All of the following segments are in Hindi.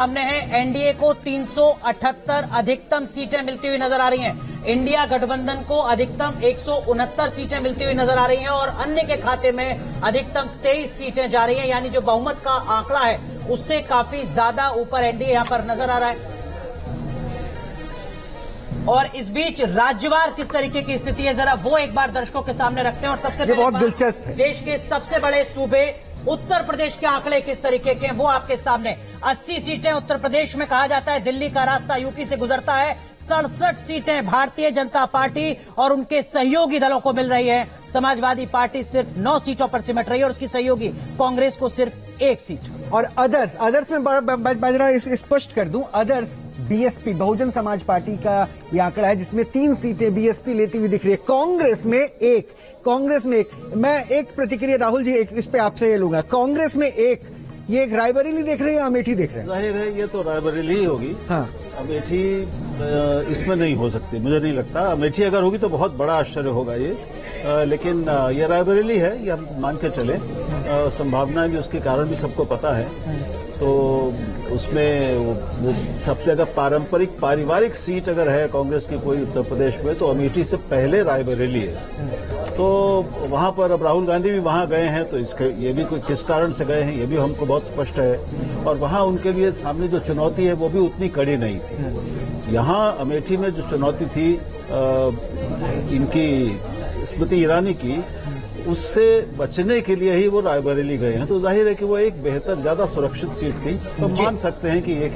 सामने है। एनडीए को 378 अधिकतम सीटें मिलती हुई नजर आ रही हैं। इंडिया गठबंधन को अधिकतम 169 सीटें मिलती हुई नजर आ रही हैं और अन्य के खाते में अधिकतम 23 सीटें जा रही हैं, यानी जो बहुमत का आंकड़ा है उससे काफी ज्यादा ऊपर एनडीए यहां पर नजर आ रहा है। और इस बीच राज्यवार किस तरीके की स्थिति है, जरा वो एक बार दर्शकों के सामने रखते हैं। और सबसे पहले बहुत दिलचस्प है, देश के सबसे बड़े सूबे उत्तर प्रदेश के आंकड़े किस तरीके के हैं वो आपके सामने। 80 सीटें उत्तर प्रदेश में, कहा जाता है दिल्ली का रास्ता यूपी से गुजरता है। 67 सीटें भारतीय जनता पार्टी और उनके सहयोगी दलों को मिल रही है। समाजवादी पार्टी सिर्फ 9 सीटों पर सिमट रही है और उसकी सहयोगी कांग्रेस को सिर्फ 1 सीट। और अदर्स में बाजरा स्पष्ट कर दूं, others BSP Bahujan Samaj party का ये आंकड़ा है जिसमें 3 सीटें बीएसपी लेती हुई दिख रही है, कांग्रेस में एक। मैं एक प्रतिक्रिया राहुल जी इस पे आपसे ये लूंगा, कांग्रेस में एक, ये एक रायबरेली देख रहे हैं या अमेठी देख रहे हैं? जाहिर है ये तो रायबरेली ही होगी। हाँ, अमेठी इसमें नहीं हो सकती, मुझे नहीं लगता। अमेठी अगर होगी तो बहुत बड़ा आश्चर्य होगा ये, लेकिन ये रायबरेली है, ये हम मान के चले। संभावनाएं भी, उसके कारण भी सबको पता है। तो उसमें वो सबसे अगर पारिवारिक सीट अगर है कांग्रेस की कोई उत्तर प्रदेश में, तो अमेठी से पहले रायबरेली है। तो वहां पर अब राहुल गांधी भी वहां गए हैं, तो इसके ये भी कोई किस कारण से गए हैं ये भी हमको बहुत स्पष्ट है। और वहां उनके लिए सामने जो चुनौती है वो भी उतनी कड़ी नहीं थी। यहाँ अमेठी में जो चुनौती थी इनकी स्मृति ईरानी की, उससे बचने के लिए ही वो रायबरेली गए हैं। तो जाहिर है कि वो एक बेहतर, ज्यादा सुरक्षित सीट थी, तो मान सकते हैं कि ये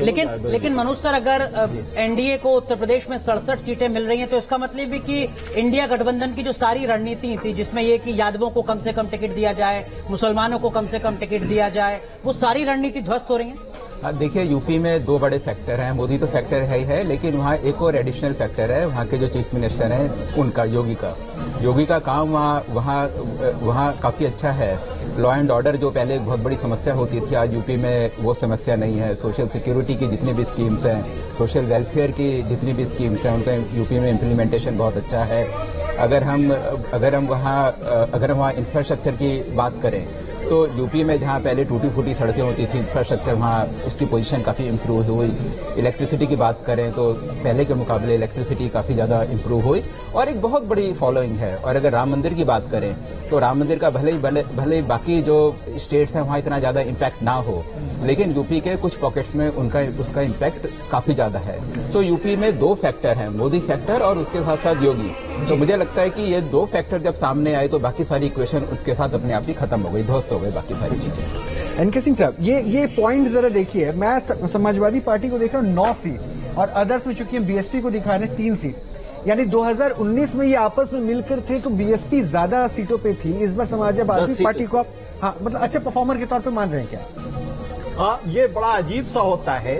लेकिन मनोज सर, अगर एनडीए को उत्तर प्रदेश में 67 सीटें मिल रही हैं तो इसका मतलब भी कि इंडिया गठबंधन की जो सारी रणनीति थी, जिसमें ये कि यादवों को कम से कम टिकट दिया जाए, मुसलमानों को कम से कम टिकट दिया जाए, वो सारी रणनीति ध्वस्त हो रही है। देखिए, यूपी में 2 बड़े फैक्टर हैं। मोदी तो फैक्टर है ही है, लेकिन वहाँ एक और एडिशनल फैक्टर है, वहाँ के जो चीफ मिनिस्टर हैं उनका, योगी का काम वहाँ काफी अच्छा है। लॉ एंड ऑर्डर जो पहले एक बहुत बड़ी समस्या होती थी, आज यूपी में वो समस्या नहीं है। सोशल सिक्योरिटी की जितनी भी स्कीम्स हैं, सोशल वेलफेयर की जितनी भी स्कीम्स हैं, उनका यूपी में इम्प्लीमेंटेशन बहुत अच्छा है। अगर हम वहाँ इंफ्रास्ट्रक्चर की बात करें तो यूपी में जहाँ पहले टूटी फूटी सड़कें होती थी, इंफ्रास्ट्रक्चर वहाँ उसकी पोजीशन काफ़ी इम्प्रूव हुई। इलेक्ट्रिसिटी की बात करें तो पहले के मुकाबले इलेक्ट्रिसिटी काफ़ी ज़्यादा इम्प्रूव हुई और एक बहुत बड़ी फॉलोइंग है। और अगर राम मंदिर की बात करें तो राम मंदिर का भले ही बाकी जो स्टेट्स हैं वहाँ इतना ज़्यादा इम्पैक्ट ना हो, लेकिन यूपी के कुछ पॉकेट्स में उसका इम्पैक्ट काफ़ी ज़्यादा है। तो यूपी में 2 फैक्टर हैं, मोदी फैक्टर और उसके साथ साथ योगी। तो मुझे लगता है कि ये 2 फैक्टर जब सामने आए तो बाकी सारी इक्वेशन उसके साथ अपने आप ही खत्म हो गई, ध्वस्त हो गई बाकी सारी चीजें। एनके सिंह साहब, ये पॉइंट जरा देखिए। मैं समाजवादी पार्टी को देख रहा हूँ 9 सीट और अदर्स में चूंकि हम बीएसपी को दिखा रहे हैं 3 सीट, यानी 2019 में ये आपस में मिलकर थे तो बीएसपी ज्यादा सीटों पे थी। इस बार समाजवादी पार्टी को आप मतलब अच्छे परफॉर्मर के तौर पे मान रहे हैं क्या? हाँ, ये बड़ा अजीब सा होता है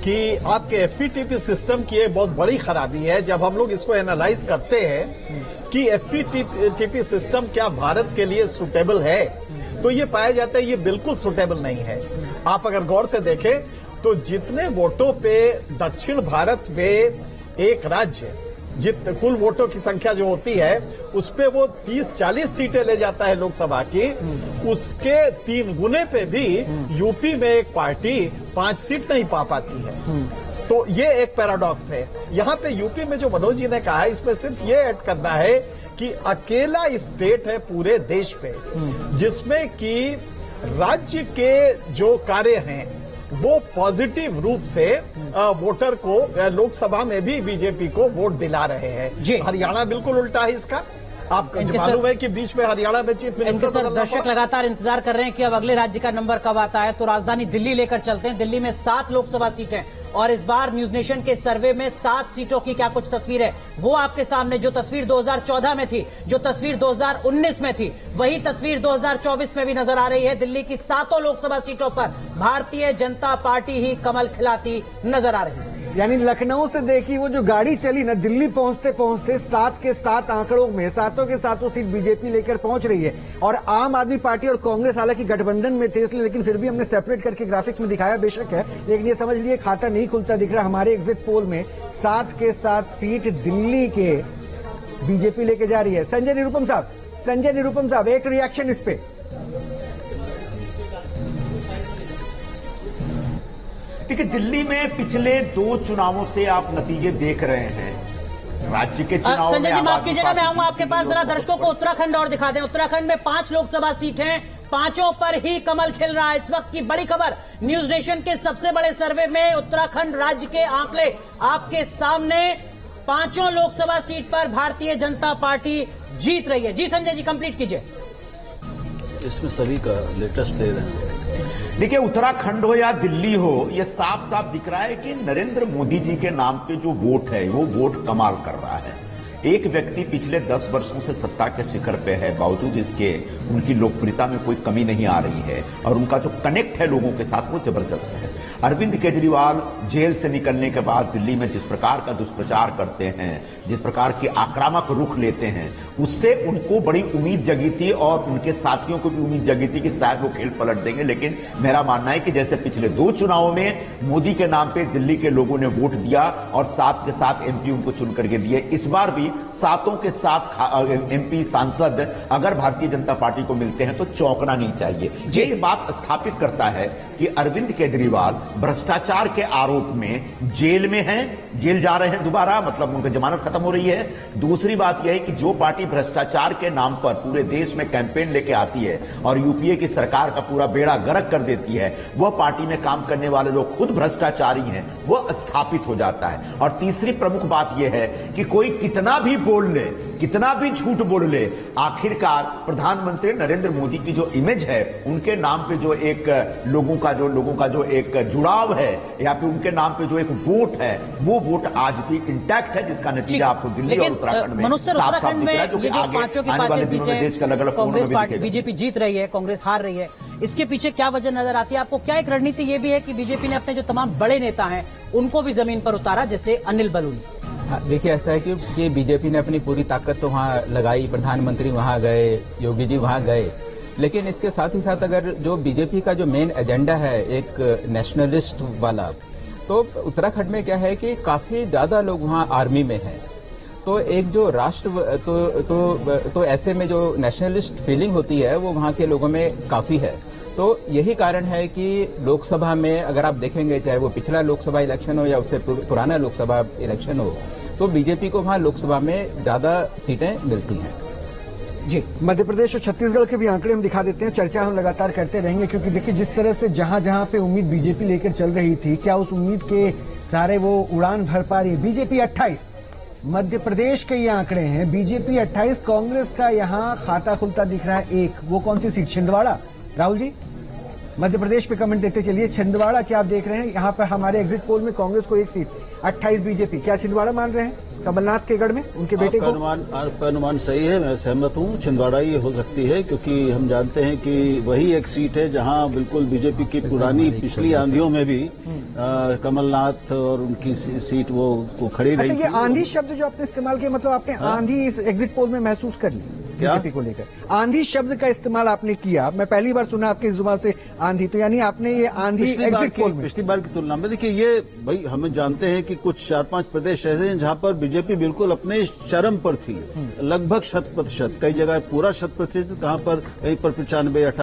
कि आपके एफपीटीपी सिस्टम की ये बहुत बड़ी खराबी है। जब हम लोग इसको एनालाइज करते हैं कि एफपीटीपी सिस्टम क्या भारत के लिए सुटेबल है, तो ये पाया जाता है ये बिल्कुल सुटेबल नहीं है। आप अगर गौर से देखें तो जितने वोटों पे दक्षिण भारत में एक राज्य कुल वोटों की संख्या जो होती है उस पे वो 30-40 सीटें ले जाता है लोकसभा की, उसके 3 गुने पे भी यूपी में एक पार्टी 5 सीट नहीं पा पाती है। तो ये एक पैराडॉक्स है। यहाँ पे यूपी में जो मनोज जी ने कहा है, इसमें सिर्फ ये ऐड करना है कि अकेला स्टेट है पूरे देश पे जिसमें कि राज्य के जो कार्य हैं वो पॉजिटिव रूप से वोटर को लोकसभा में भी बीजेपी को वोट दिला रहे हैं। हरियाणा बिल्कुल उल्टा है इसका। आपको मालूम है कि बीच में हरियाणा में चीफ मिनिस्टर, दर्शक लगातार इंतजार कर रहे हैं कि अब अगले राज्य का नंबर कब आता है, तो राजधानी दिल्ली लेकर चलते हैं। दिल्ली में 7 लोकसभा सीटें और इस बार न्यूज नेशन के सर्वे में 7 सीटों की क्या कुछ तस्वीर है वो आपके सामने। जो तस्वीर 2014 में थी, जो तस्वीर 2019 में थी, वही तस्वीर 2024 में भी नजर आ रही है। दिल्ली की 7 लोकसभा सीटों पर भारतीय जनता पार्टी ही कमल खिलाती नजर आ रही है। यानी लखनऊ से देखी वो जो गाड़ी चली ना, दिल्ली पहुंचते पहुंचते 7 के 7 आंकड़ों में 7 के 7 सीट बीजेपी लेकर पहुंच रही है। और आम आदमी पार्टी और कांग्रेस हालांकि गठबंधन में थे इसलिए, लेकिन फिर भी हमने सेपरेट करके ग्राफिक्स में दिखाया बेशक है, लेकिन ये समझ लिए खाता नहीं खुलता दिख रहा। हमारे एग्जिट पोल में 7 के 7 सीट दिल्ली के बीजेपी लेके जा रही है। संजय निरुपम साहब, एक रिएक्शन इस पे। देखिए, दिल्ली में पिछले 2 चुनावों से आप नतीजे देख रहे हैं। राज्य के चुनाव में संजय जी माफ कीजिएगा, मैं आऊंगा आपके पास। जरा दर्शकों को उत्तराखंड और दिखा दें। उत्तराखंड में 5 लोकसभा सीट हैं, 5 पर ही कमल खिल रहा है। इस वक्त की बड़ी खबर न्यूज नेशन के सबसे बड़े सर्वे में उत्तराखंड राज्य के आंकड़े आपके सामने। 5 लोकसभा सीट पर भारतीय जनता पार्टी जीत रही है। जी संजय जी कंप्लीट कीजिए। इसमें सभी का लेटेस्ट दे रहे हैं। देखिए, उत्तराखंड हो या दिल्ली हो, ये साफ साफ दिख रहा है कि नरेंद्र मोदी जी के नाम पे जो वोट है वो वोट कमाल कर रहा है। एक व्यक्ति पिछले 10 वर्षों से सत्ता के शिखर पे है, बावजूद इसके उनकी लोकप्रियता में कोई कमी नहीं आ रही है और उनका जो कनेक्ट है लोगों के साथ वो जबरदस्त है। अरविंद केजरीवाल जेल से निकलने के बाद दिल्ली में जिस प्रकार का दुष्प्रचार करते हैं, जिस प्रकार के आक्रामक रुख लेते हैं, उससे उनको बड़ी उम्मीद जगी थी और उनके साथियों को भी उम्मीद जगी थी कि शायद वो खेल पलट देंगे। लेकिन मेरा मानना है कि जैसे पिछले 2 चुनावों में मोदी के नाम पे दिल्ली के लोगों ने वोट दिया और 7 के 7 एमपी उनको चुन करके दिए, इस बार भी 7 के 7 एमपी सांसद अगर भारतीय जनता पार्टी को मिलते हैं तो चौंकना नहीं चाहिए। ये बात स्थापित करता है कि अरविंद केजरीवाल भ्रष्टाचार के आरोप में जेल में हैं, जेल जा रहे हैं दोबारा, मतलब उनकी जमानत खत्म हो रही है। दूसरी बात यह है कि जो पार्टी भ्रष्टाचार के नाम पर पूरे देश में कैंपेन लेके आती है और यूपीए की सरकार का पूरा बेड़ा गर्क कर देती है, वह पार्टी में काम करने वाले लोग खुद भ्रष्टाचारी हैं, वह स्थापित हो जाता है। और तीसरी प्रमुख बात यह है कि कोई कितना भी बोल ले, कितना भी झूठ बोल ले, आखिरकार प्रधानमंत्री नरेंद्र मोदी की जो इमेज है, उनके नाम पे जो एक लोगों का जो एक जुड़ाव है या फिर उनके नाम पे जो एक वोट है, वो वोट आज भी इंटैक्ट है, जिसका नतीजा आपको दिल्ली और उत्तराखंड में साफ-साफ दिख रहा है, जो कि आगे आने वाले दिनों में देश का अलग-अलग कांग्रेस पार्टी बीजेपी जीत रही है, कांग्रेस हार रही है। इसके पीछे क्या वजह नजर आती है आपको? क्या एक रणनीति ये भी है कि बीजेपी ने अपने जो तमाम बड़े नेता हैं उनको भी जमीन पर उतारा, जैसे अनिल बलूनी? देखिए, ऐसा है कि बीजेपी ने अपनी पूरी ताकत तो वहाँ लगाई, प्रधानमंत्री वहाँ गए, योगी जी वहाँ गए, लेकिन इसके साथ ही साथ अगर जो बीजेपी का जो मेन एजेंडा है एक नेशनलिस्ट वाला, तो उत्तराखंड में क्या है कि काफी ज्यादा लोग वहाँ आर्मी में हैं, तो एक जो राष्ट्र तो ऐसे में जो नेशनलिस्ट फीलिंग होती है वो वहाँ के लोगों में काफी है। तो यही कारण है कि लोकसभा में अगर आप देखेंगे, चाहे वो पिछला लोकसभा इलेक्शन हो या उससे पुराना लोकसभा इलेक्शन हो, तो बीजेपी को वहाँ लोकसभा में ज्यादा सीटें मिलती हैं। जी, मध्य प्रदेश और छत्तीसगढ़ के भी आंकड़े हम दिखा देते हैं। चर्चा हम लगातार करते रहेंगे, क्योंकि देखिए जिस तरह से जहां जहां पे उम्मीद बीजेपी लेकर चल रही थी, क्या उस उम्मीद के सारे वो उड़ान भर पा रही है? बीजेपी 28, मध्य प्रदेश के ये आंकड़े हैं, बीजेपी 28, कांग्रेस का यहाँ खाता खुलता दिख रहा है 1। वो कौन सी सीट? छिंदवाड़ा। राहुल जी मध्य प्रदेश पे कमेंट देते चलिए। छिंदवाड़ा क्या आप देख रहे हैं? यहाँ पर हमारे एग्जिट पोल में कांग्रेस को 1 सीट, 28 बीजेपी। क्या छिंदवाड़ा मान रहे हैं कमलनाथ के गढ़ में उनके बेटे को? आपका अनुमान सही है, मैं सहमत हूँ। छिंदवाड़ा ये हो सकती है, क्योंकि हम जानते हैं कि वही एक सीट है जहाँ बिल्कुल बीजेपी की पुरानी पिछली आंधियों में भी कमलनाथ और उनकी सीट वो खड़ी रही। अच्छा, ये आंधी शब्द जो आपने इस्तेमाल किया, मतलब आपने आंधी इस एग्जिट पोल में महसूस कर ली बीजेपी को लेकर? आंधी शब्द का इस्तेमाल आपने किया, मैं पहली बार सुना आपकी जुबान से आंधी, तो यानी आपने ये आंधी एग्जिट पोल में पिछली बार की तुलना में? देखिए, ये भाई हम जानते हैं कि कुछ 4-5 प्रदेश ऐसे हैं जहां पर बीजेपी बिल्कुल अपने चरम पर थी, लगभग 100%, कई जगह पूरा 100%, कहां पर कहीं पर 95-98